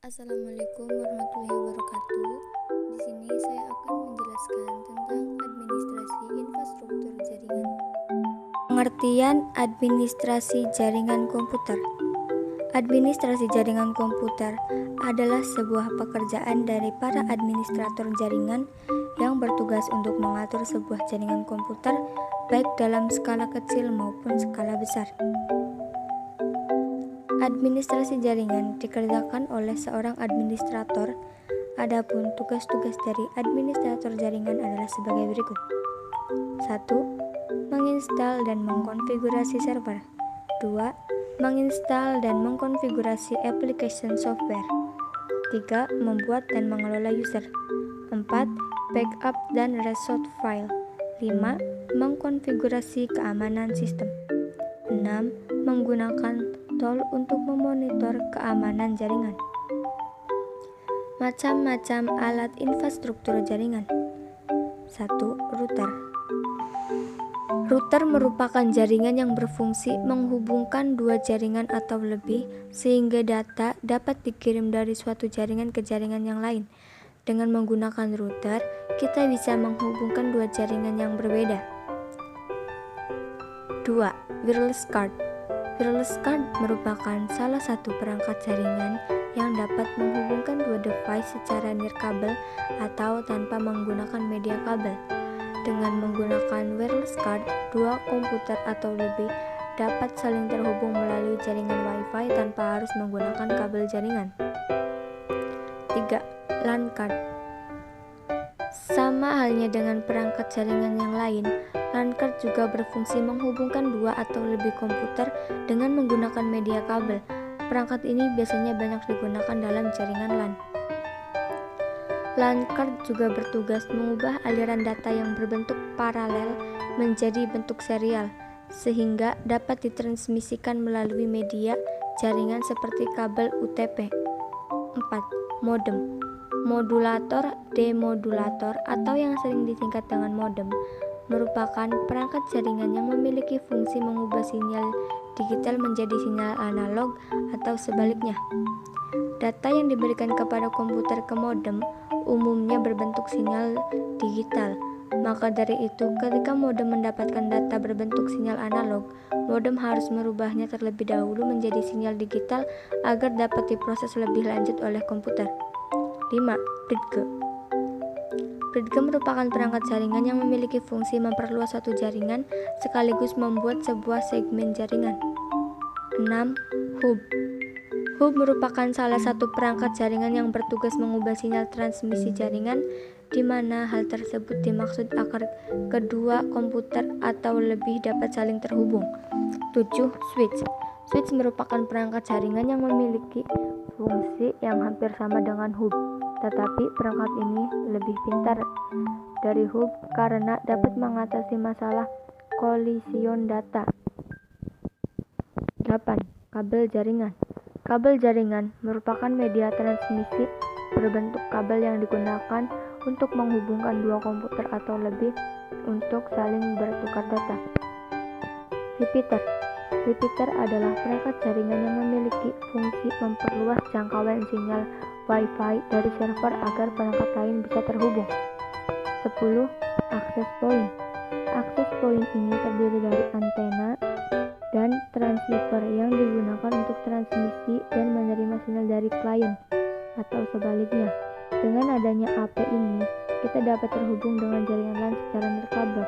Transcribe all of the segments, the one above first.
Assalamualaikum warahmatullahi wabarakatuh. Di sini saya akan menjelaskan tentang administrasi infrastruktur jaringan. Pengertian administrasi jaringan komputer. Administrasi jaringan komputer adalah sebuah pekerjaan dari para administrator jaringan yang bertugas untuk mengatur sebuah jaringan komputer baik dalam skala kecil maupun skala besar. Administrasi jaringan dikerjakan oleh seorang administrator. Adapun tugas-tugas dari administrator jaringan adalah sebagai berikut. 1. Menginstal dan mengkonfigurasi server. 2. Menginstal dan mengkonfigurasi application software. 3. Membuat dan mengelola user. 4. Backup dan restore file. 5. Mengkonfigurasi keamanan sistem. 6. Menggunakan tool untuk memonitor keamanan jaringan. Macam-macam alat infrastruktur jaringan. 1. Router. Router merupakan jaringan yang berfungsi menghubungkan dua jaringan atau lebih sehingga data dapat dikirim dari suatu jaringan ke jaringan yang lain. Dengan menggunakan router, kita bisa menghubungkan dua jaringan yang berbeda. 2. Wireless card. Wireless card merupakan salah satu perangkat jaringan yang dapat menghubungkan dua device secara nirkabel atau tanpa menggunakan media kabel. Dengan menggunakan wireless card, dua komputer atau lebih dapat saling terhubung melalui jaringan Wi-Fi tanpa harus menggunakan kabel jaringan. 3. LAN card. Sama halnya dengan perangkat jaringan yang lain, LAN card juga berfungsi menghubungkan dua atau lebih komputer dengan menggunakan media kabel. Perangkat ini biasanya banyak digunakan dalam jaringan LAN. LAN card juga bertugas mengubah aliran data yang berbentuk paralel menjadi bentuk serial, sehingga dapat ditransmisikan melalui media jaringan seperti kabel UTP. 4. Modem. Modulator, demodulator, atau yang sering disingkat dengan modem, merupakan perangkat jaringan yang memiliki fungsi mengubah sinyal digital menjadi sinyal analog atau sebaliknya. Data yang diberikan kepada komputer ke modem umumnya berbentuk sinyal digital. Maka dari itu, ketika modem mendapatkan data berbentuk sinyal analog, modem harus merubahnya terlebih dahulu menjadi sinyal digital agar dapat diproses lebih lanjut oleh komputer. 5. Bridge. Bridge merupakan perangkat jaringan yang memiliki fungsi memperluas suatu jaringan sekaligus membuat sebuah segmen jaringan. 6. Hub. Hub merupakan salah satu perangkat jaringan yang bertugas mengubah sinyal transmisi jaringan, di mana hal tersebut dimaksud agar kedua komputer atau lebih dapat saling terhubung. 7. Switch. Switch merupakan perangkat jaringan yang memiliki fungsi yang hampir sama dengan hub, tetapi perangkat ini lebih pintar dari hub karena dapat mengatasi masalah kolision data. 8. Kabel jaringan. Kabel jaringan merupakan media transmisi berbentuk kabel yang digunakan untuk menghubungkan dua komputer atau lebih untuk saling bertukar data. Repeater. Repeater adalah perangkat jaringan yang memiliki fungsi memperluas jangkauan sinyal Wi-Fi dari server agar perangkat lain bisa terhubung. 10. Access point. Access point ini terdiri dari antena dan transceiver yang digunakan untuk transmisi dan menerima sinyal dari klien atau sebaliknya. Dengan adanya AP ini, kita dapat terhubung dengan jaringan LAN secara nirkabel.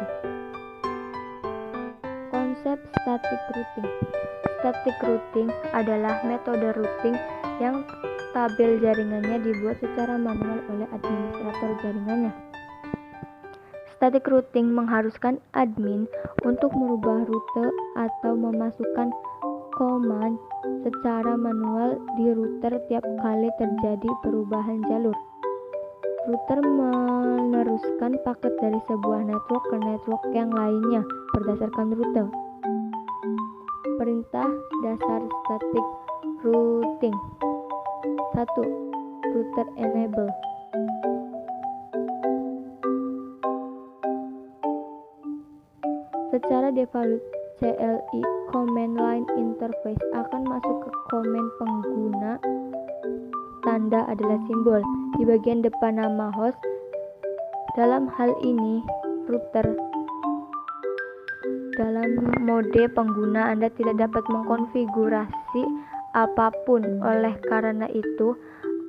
Konsep static routing. Static routing adalah metode routing yang tabel jaringannya dibuat secara manual oleh administrator jaringannya. Static routing mengharuskan admin untuk merubah rute atau memasukkan command secara manual di router tiap kali terjadi perubahan jalur. Router meneruskan paket dari sebuah network ke network yang lainnya berdasarkan rute. Perintah dasar static routing. 1. Router enable. Secara default, CLI command line interface akan masuk ke command pengguna tanda adalah simbol di bagian depan nama host. Dalam hal ini, router. Dalam mode pengguna, Anda tidak dapat mengkonfigurasi apapun. Oleh karena itu,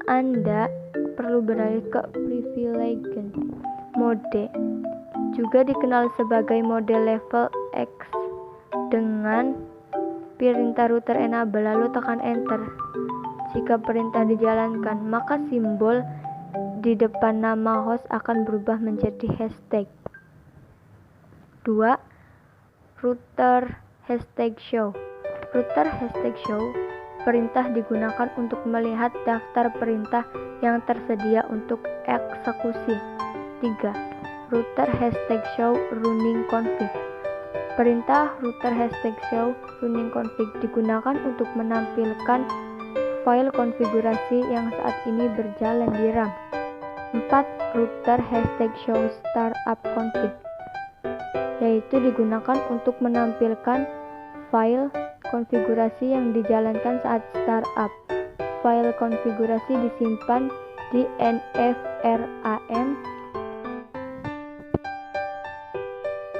Anda perlu beralih ke privileged mode, juga dikenal sebagai mode level X. Dengan perintah router enable, lalu tekan enter. Jika perintah dijalankan, maka simbol di depan nama host akan berubah menjadi hashtag. 2. Router hashtag show. Router hashtag show perintah digunakan untuk melihat daftar perintah yang tersedia untuk eksekusi. 3. Router hashtag show running config. Perintah router hashtag show running config digunakan untuk menampilkan file konfigurasi yang saat ini berjalan di RAM. 4. Router hashtag show startup config, yaitu digunakan untuk menampilkan file konfigurasi yang dijalankan saat startup. File konfigurasi disimpan di NFRAM.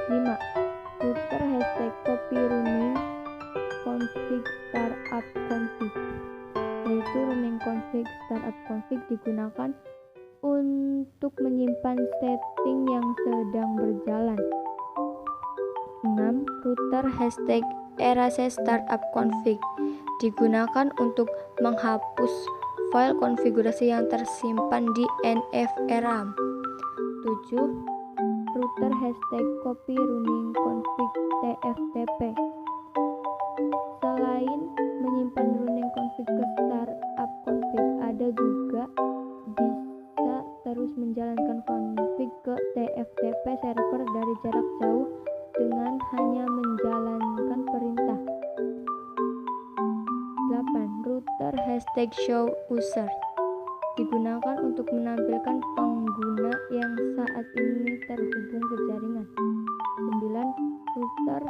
5. Router hashtag copy running config startup config, yaitu running config startup config digunakan untuk menyimpan setting yang sedang berjalan. 6. Router hashtag erase startup config digunakan untuk menghapus file konfigurasi yang tersimpan di NFRAM. 7. Router hashtag copy running config TFTP. Selain menyimpan running config ke startup config, ada juga bisa terus menjalankan config ke TFTP server dari jarak jauh dengan hanya menjalankan perintah. 8. Router hashtag show user digunakan untuk menampilkan pengguna yang saat ini terhubung ke jaringan. 9. Router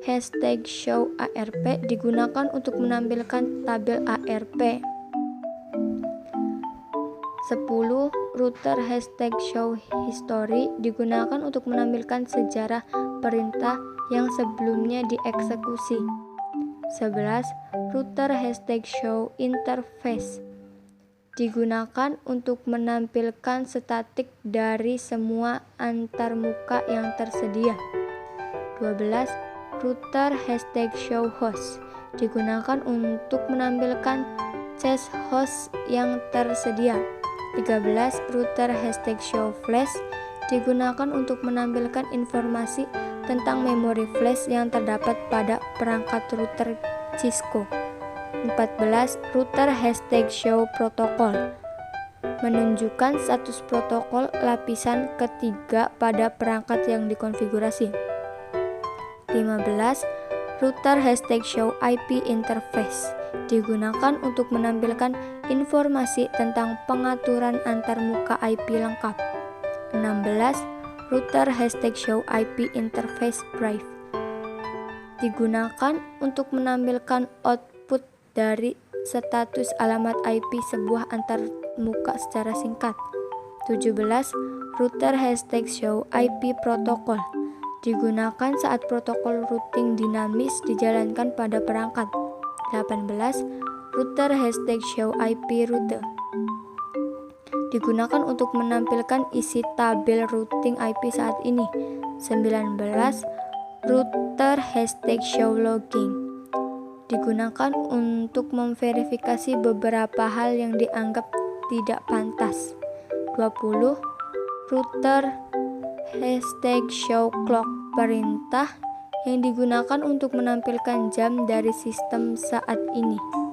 hashtag show ARP digunakan untuk menampilkan tabel ARP. 10. Router hashtag show history digunakan untuk menampilkan sejarah perintah yang sebelumnya dieksekusi. 11. Router hashtag show interface digunakan untuk menampilkan statik dari semua antarmuka yang tersedia. 12. Router hashtag show host digunakan untuk menampilkan cache host yang tersedia. 13. Router hashtag show flash digunakan untuk menampilkan informasi tentang memori flash yang terdapat pada perangkat router Cisco. 14. Router hashtag show protokol menunjukkan status protokol lapisan ketiga pada perangkat yang dikonfigurasi. 15. Router hashtag show IP interface digunakan untuk menampilkan informasi tentang pengaturan antarmuka IP lengkap. 16. Router hashtag show IP interface brief digunakan untuk menampilkan output dari status alamat IP sebuah antarmuka secara singkat. 17. Router hashtag show IP protokol digunakan saat protokol routing dinamis dijalankan pada perangkat. 18. Router hashtag show IP route digunakan untuk menampilkan isi tabel routing IP saat ini. 19. Router hashtag show logging digunakan untuk memverifikasi beberapa hal yang dianggap tidak pantas. 20. Router hashtag show clock perintah yang digunakan untuk menampilkan jam dari sistem saat ini.